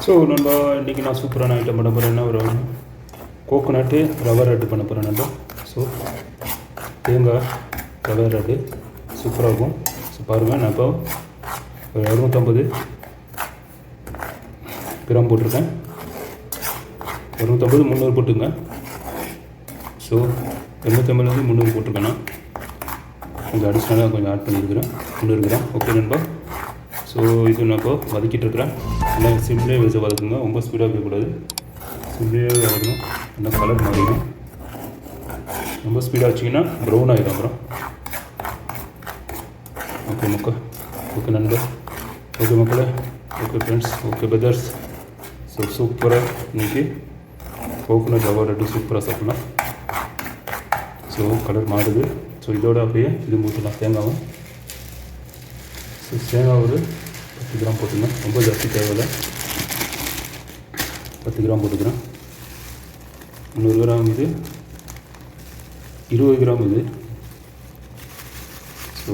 So நம்ம இன்றைக்கி நான் சூப்பரான ஐட்டம் பண்ண போகிறேன். என்ன ஒரு கோகோனட்டு ரவை லட்டு பண்ண போகிறேன் நம்ம. ஸோ தேங்காய் ரவை லட்டு சூப்பராக இருக்கும். ஸோ பாருங்கள், நான் இப்போ ஒரு 250 கிராம் போட்டிருக்கேன். 250 300 போட்டுங்க. ஸோ 250 300 போட்டிருக்கேன். நான் கொஞ்சம் அடிஷ்னலாக கொஞ்சம் ஆட் பண்ணியிருக்கிறேன் 300 கிராம். ஓகே நண்பா. ஸோ இது நான் இப்போ வதக்கிட்டு இருக்கிறேன். நல்லா சிம்லேயே வச்சு வதக்குங்க, ரொம்ப ஸ்பீடாக இருக்கக்கூடாது. சிம்லேயே வதக்கணும், நல்லா கலர் மாறிடும். ரொம்ப ஸ்பீடாக வச்சிங்கன்னா ப்ரௌன் ஆகிடும் அப்புறம். ஓகே மக்கா, ஓகே நண்பா, ஓகே மக்களே, okay friends, okay brothers. So சூப்பராக இன்றைக்கி கோகோனட் ரவா லட்டு சூப்பராக சாப்பிட்லாம். ஸோ கலர் மாறுது. ஸோ இதோட அப்படியே இது ஊற்றலாம் தேங்காவும். ஸோ தேங்காய் ஒரு 10 கிராம் போட்டுங்க, ரொம்ப ஜாஸ்தி தேவையில்லை. 10 கிராம் போட்டுக்கிறேன். 300 கிராம் இது, 20 கிராம் இது. ஸோ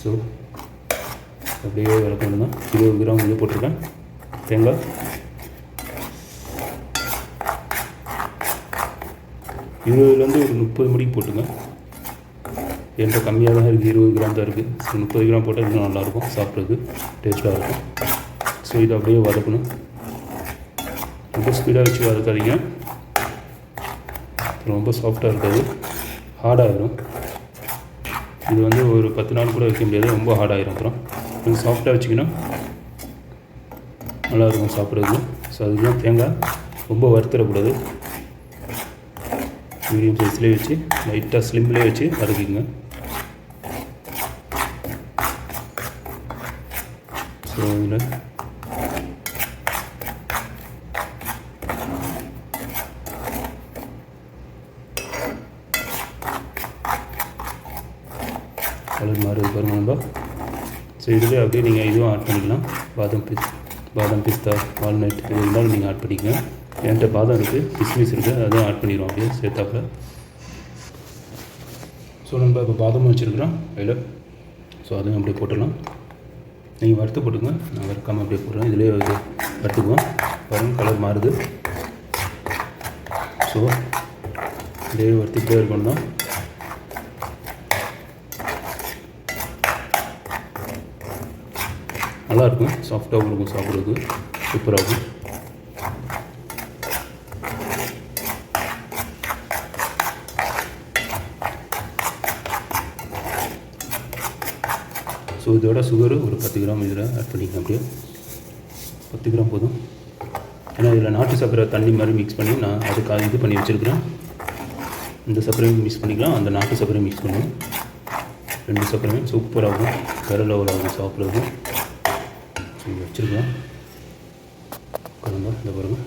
ஸோ அப்படியே விளக்கணுங்க. 20 கிராம் இது போட்டிருக்கேன் தேங்காய். இருபதுலேருந்து ஒரு 30 மணிக்கு போட்டுங்க. என்கிட்ட கம்மியாக தான் இருக்குது, 20 கிராம் தான் இருக்குது. ஸோ 30 கிராம் போட்டால் இன்னும் நல்லாயிருக்கும், சாப்பிட்றதுக்கு டேஸ்ட்டாக இருக்கும். ஸோ இதை அப்படியே வதக்கணும். ரொம்ப ஸ்பீடாக வச்சு வதக்காதீங்க, ரொம்ப சாஃப்டாக இருக்காது, ஹார்டாகிடும். இது வந்து ஒரு 10 நாள் கூட வைக்க முடியாது, ரொம்ப ஹார்டாகிடும். அப்புறம் கொஞ்சம் சாஃப்டாக வச்சிங்கன்னா நல்லாயிருக்கும் சாப்பிட்றதுக்கு. ஸோ அதுதான் தேங்காய் ரொம்ப வறுத்துடக்கூடாது, மீடியம் சைஸ்லேயே வச்சு லைட்டாக ஸ்லிம்லேயே வச்சு வதக்கிங்க. ஸோ இதில் கலர் மாறுது பாருங்க நண்பா. ஸோ இதில் அப்படியே நீங்கள் இதுவும் ஆட் பண்ணிக்கலாம். பாதாம் பிஸ்தா வால்நட் இது இருந்தாலும் நீங்கள் ஆட் பண்ணிக்கங்க. என்கிட்ட பாதாம் இருக்குது, கிஸ்மிஸ் இருக்குது, அதுவும் ஆட் பண்ணிடுவோம் அப்படியே சேர்த்தாப்பில். ஸோ நம்ம இப்போ பாதாம் வச்சுருக்குறோம் அதில். ஸோ அதுவும் அப்படியே போட்டுடலாம். நீங்கள் வறுத்து போட்டுங்க, நான் வறுக்காமல் அப்படியே போடுறேன். இதிலே இது வறுத்துக்குவோம். பாருங்கள் கலர் மாறுது. ஸோ இதே வறுத்துக்கிட்டே இருக்கணும் தான். நல்லாயிருக்கும், சாஃப்டாகவும் இருக்கும், சாப்பிட்றதுக்கு சூப்பராக இருக்கும். ஸோ இதோட சுகரு ஒரு 10 கிராம் இதில் ஆட் பண்ணிக்கலாம். அப்படியே 10 கிராம் போதும். ஏன்னா இதில் நாட்டு சர்க்கரை தண்ணி மாதிரி மிக்ஸ் பண்ணி நான் அதுக்கு இது பண்ணி வச்சுருக்கிறேன். இந்த சர்க்கரையும் மிக்ஸ் பண்ணிக்கலாம், அந்த நாட்டு சர்க்கரையும் மிக்ஸ் பண்ணுவோம். 2 சர்க்கரையும் சூப்பராகும், வேறு லெவல் ஆகும் சாப்பிட்றதுக்கு. வச்சுருக்கலாம் பாருங்கள், இந்த பாருங்கள்.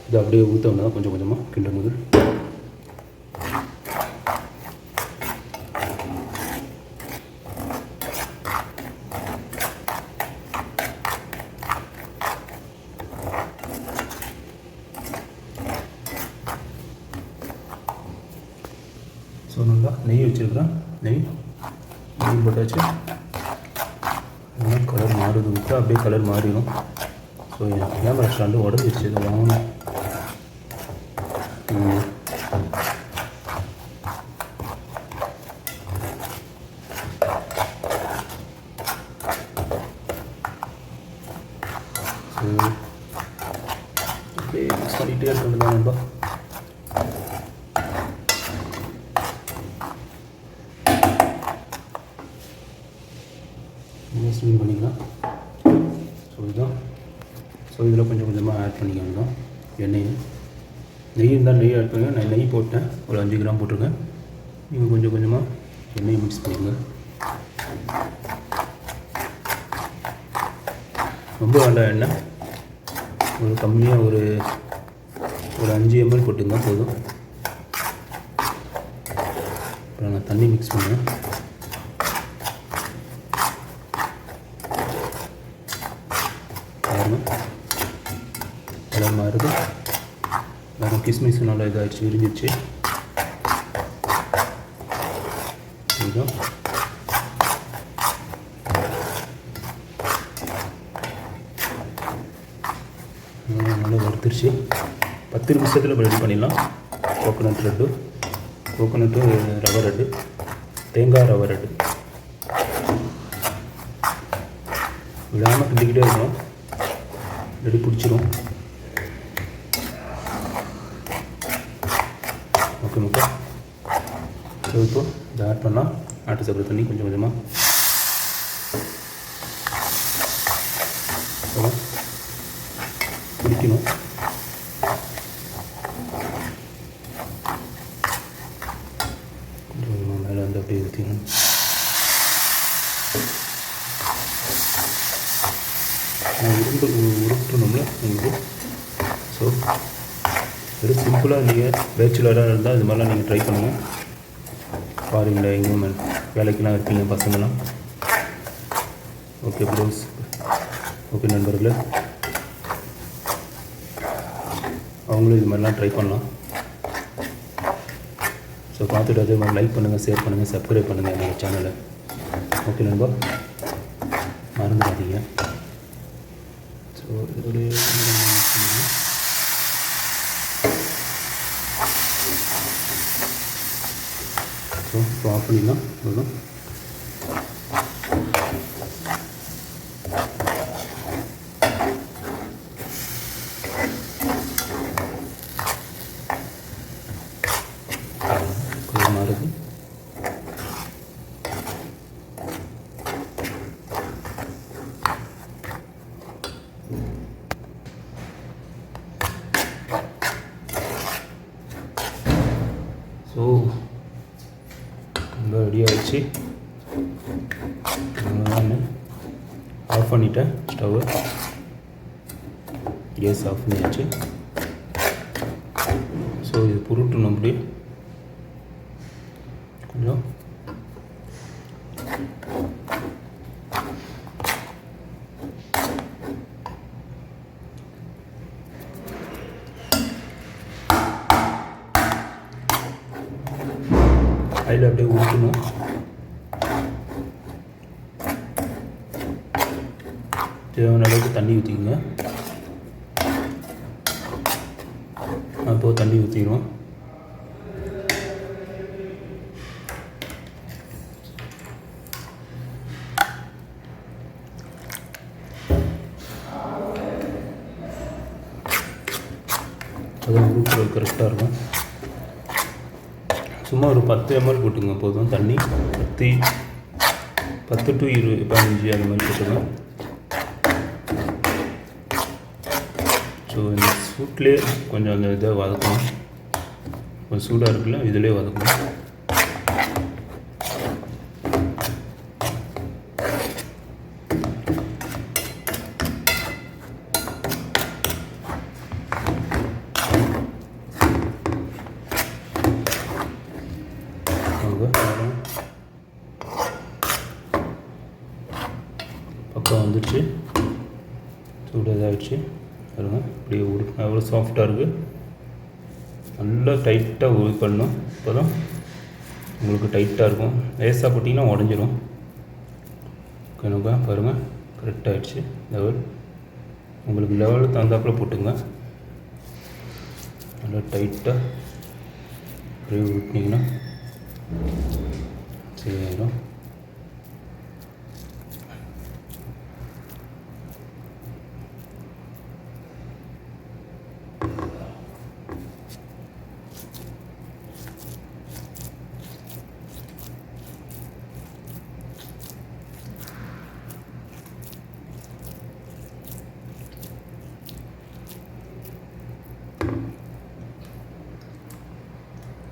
இது அப்படியே ஊற்றோம்னா தான் கொஞ்சம் கொஞ்சமாக கிண்டும் போது ஸோ நல்லா நெய் வச்சுருக்கிறேன். நெய் போட்டாச்சு. கலர் மாறுது, விட்டா அப்படியே கலர் மாறிடும். ஸோ என் கேமரா ஸ்டாண்டு உடஞ்சிருச்சு, இதை வாங்கணும். அப்படியே மிக்ஸ் பண்ணிகிட்டே இருக்கணும் தான் நண்பா. ஸ்டீம் பண்ணிக்கலாம். ஸோ இதில் கொஞ்சம் கொஞ்சமாக ஆட் பண்ணிக்கணும் தான் நெய் இருந்தால் நெய் ஆட் பண்ணுங்கள். நான் நெய் போட்டேன், ஒரு 5 கிராம் போட்டிருக்கேன். நீங்கள் கொஞ்சம் கொஞ்சமாக எண்ணெயை மிக்ஸ் பண்ணிடுங்க. ரொம்ப வேண்டாம் எண்ணெய், ஒரு கம்மியாக ஒரு 5 ml போட்டுங்க போதும். அப்புறம் நான் தண்ணி மிக்ஸ் பண்ணுவேன். பாருங்கள் கலர் மாறுது. வேறு கிஸ்மிஸ் நல்லா இதாகிடுச்சு, விரிஞ்சிடுச்சு. கொஞ்சம் நல்லா வறுத்துருச்சு. 10 நிமிஷத்தில் ரெடி பண்ணிடலாம். கோகோனட் லட்டு, கோகோனட்டு ரவை லட்டு, தேங்காய் ரவை லட்டு. விடாமல் கிண்டிக்கிட்டே இருக்கணும், ரெடி பிடிச்சிரும். ஓகே முக்கா. ஸோ இப்போ இதை ஆட் பண்ணலாம். நாட்டு சக்கரை தண்ணி கொஞ்சம் கொஞ்சமாக குடிக்கணும். கொஞ்சம் கொஞ்சமாக மேலே வந்து அப்படியே ஊற்றிக்கணும். உருட்டணும்ல உங்களுக்கு. ஸோ வெறும் சிம்பிளாக நீங்கள் பேச்சுலராக இருந்தால் இது மாதிரிலாம் நீங்கள் ட்ரை பண்ணுங்கள். ஃபாரினில் எங்கேயும் வேலைக்கெல்லாம் இருப்பீங்க பசங்களாம். ஓகே ப்ரோஸ், ஓகே நண்பர்களே, அவங்களும் இது மாதிரிலாம் ட்ரை பண்ணலாம். ஸோ பார்த்துட்டு அதே மாதிரி லைக் பண்ணுங்கள், ஷேர் பண்ணுங்கள், சப்ஸ்கிரைப் பண்ணுங்கள் என்னோடய சேனலை. ஓகே நண்பா, மறந்துடாதீங்க. ஸோ இதோடைய ஸோ இப்போ ஆஃப் பண்ணிடலாம். அவ்வளோதான். மாறுது. ஸோ ரொம்ப ரெடி ஆகிடுச்சு. நான் ஆஃப் பண்ணிட்டேன் ஸ்டவ்வை. கேஸ் ஆஃப் பண்ணியாச்சு. ஸோ இது புருட்டணும் அப்படி கொஞ்சம். அதில் அப்படியே ஊற்றணும். தேவையான அளவுக்கு தண்ணி ஊற்றிக்கோங்க. அப்போது தண்ணி ஊற்றிடுவோம். அதான் உருக்குறது கரெக்டாக இருக்கும். சும்மா ஒரு 10 ml போட்டுங்க போதும் தண்ணி. 10 to 15 அது மாதிரி போட்டுங்க. ஸோ இந்த சூட்லேயே கொஞ்சம் அந்த இதை வதக்கணும். கொஞ்சம் சூடாக இருக்குல்ல, இதிலே வதக்கணும். பக்கம் வந்துடுச்சு, சூடு இதாகிடுச்சு பாருங்க. அப்படியே எவ்வளோ சாஃப்டாக இருக்குது. நல்லா டைட்டாக பண்ணணும், அப்போ தான் உங்களுக்கு டைட்டாக இருக்கும். லேசாக போட்டிங்கன்னா உடஞ்சிரும். ஓகேனாக்கா பாருங்கள், கரெக்டாக ஆகிடுச்சு. லெவல் உங்களுக்கு லெவலுக்கு தகுந்தாப்பில் போட்டுங்க. நல்லா டைட்டாக அப்படியே விட்டிங்கன்னா சரியாயிடும்.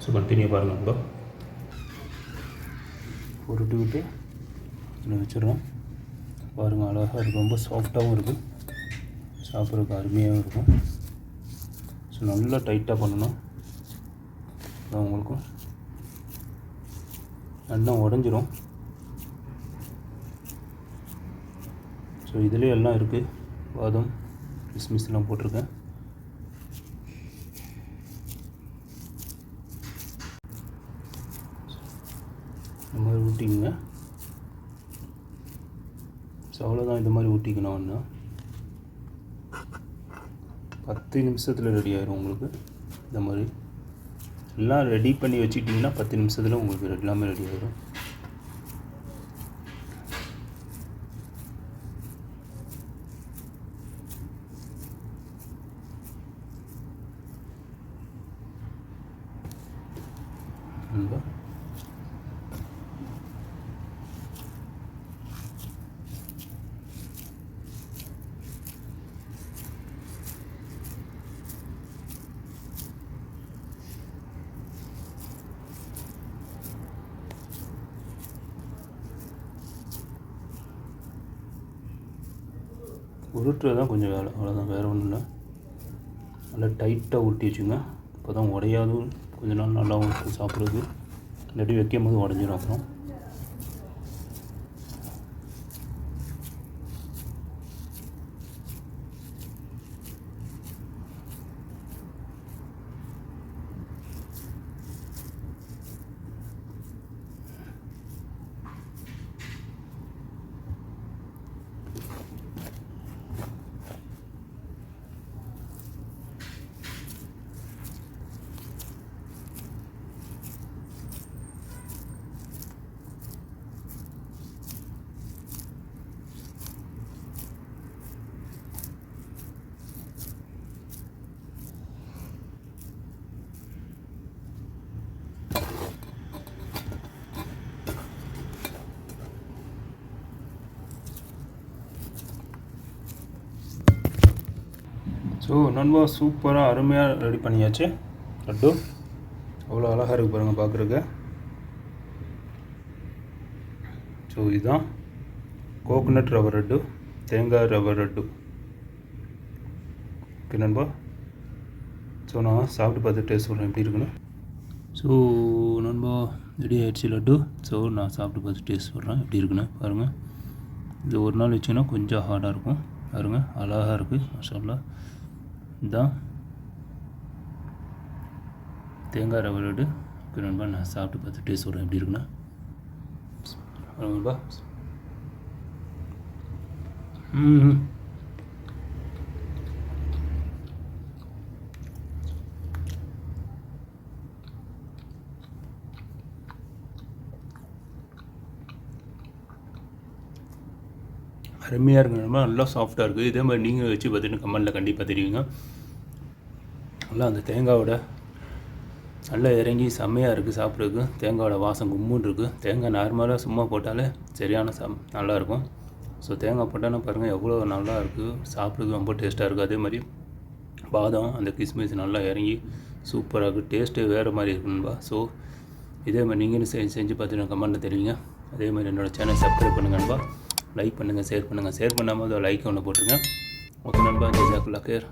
ஸோ கண்டினியூ பாருங்கள் நண்பா. உருட்டி விட்டு இதில் வச்சிடுறோம். பாருங்கள், அழகாக இருக்குது. ரொம்ப சாஃப்டாகவும் இருக்குது, சாப்பிட்றதுக்கு அருமையாகவும் இருக்கும். ஸோ நல்லா டைட்டாக பண்ணணும். அதான் உங்களுக்கும் நல்லா உடஞ்சிரும். ஸோ இதுலேயே எல்லாம் இருக்குது. பாதம், கிஸ்மிஸ்லாம் போட்டிருக்கேன். ஊட்டிங்க. ஸோ அவ்வளோதான், இந்த மாதிரி ஊட்டிக்கணும். ஒன்று 10 நிமிஷத்தில் ரெடி ஆயிரும் உங்களுக்கு. இந்த மாதிரி எல்லாம் ரெடி பண்ணி வச்சுக்கிட்டிங்கன்னா 10 நிமிஷத்தில் உங்களுக்கு எல்லாமே ரெடி ஆயிடும். உருட்டுறது தான் கொஞ்சம் வேலை, அவ்வளோதான், வேறு ஒன்றும் இல்லை. நல்லா டைட்டாக உருட்டி வச்சுங்க, அப்போ தான் உடையாது. கொஞ்ச நாள் நல்லாவும் இருக்கும் சாப்பிட்றது. இல்லாட்டி வைக்கும் போது உடஞ்சிடும். அப்புறம் ஸோ நண்பா, சூப்பராக அருமையாக ரெடி பண்ணியாச்சு லட்டு. அவ்வளோ அழகாக இருக்குது பாருங்கள் பார்க்குறதுக்கு. ஸோ இதுதான் கோகோனட் ரவை லட்டு, தேங்காய் ரவை லட்டு. ஓகே நண்பா, ஸோ நான் சாப்பிட்டு பார்த்து டேஸ்ட் சொல்கிறேன் எப்படி இருக்குன்னு. ஸோ நண்பா, ரெடி ஆகிடுச்சு லட்டு. ஸோ நான் சாப்பிட்டு பார்த்து டேஸ்ட் சொல்கிறேன் எப்படி இருக்குன்னு பாருங்கள். இது ஒரு நாள் வச்சிங்கன்னா கொஞ்சம் ஹார்டாக இருக்கும். பாருங்கள், அழகாக இருக்குது, மாஷாஅல்லாஹ். இதுதான் தேங்காய் ரவை லட்டு. ஓகே நண்பா, நான் சாப்பிட்டு பார்த்து டேஸ்ட் சொல்கிறேன் எப்படி இருக்குண்ணா. நண்பா, அருமையாக இருக்குது நண்பா, நல்லா சாஃப்டாக இருக்குது. இதே மாதிரி நீங்கள் வச்சு பார்த்துட்டு கமெண்டில் கண்டிப்பாக தெரியுங்க. நல்லா அந்த தேங்காயோட நல்லா இறங்கி செம்மையாக இருக்குது சாப்பிட்றதுக்கு. தேங்காயோட வாசம் கும்முன்னு இருக்குது. தேங்காய் நார்மலாக சும்மா போட்டாலே சரியான நல்லாயிருக்கும். ஸோ தேங்காய் போட்டாலும் பாருங்கள் எவ்வளோ நல்லா இருக்குது, சாப்பிட்றதுக்கு ரொம்ப டேஸ்ட்டாக இருக்குது. அதே மாதிரி பாதாம் அந்த கிஸ்மிஸ் நல்லா இறங்கி சூப்பராக இருக்குது. டேஸ்ட்டு வேறு மாதிரி இருக்குன்பா. ஸோ இதே மாதிரி நீங்களும் செஞ்சு பார்த்துட்டு கமெண்ட்டில் தெரியுங்க. அதே மாதிரி என்னோடய சேனல் சப்ஸ்கிரைப் பண்ணுங்கன்பா. லைக் பண்ணுங்கள், ஷேர் பண்ணுங்கள். ஷேர் பண்ணாமல் லைக் ஒன்று போட்டுருங்க. ஓகே நண்பா, ஜஸாக்கல்லாஹ் கெய்ர்.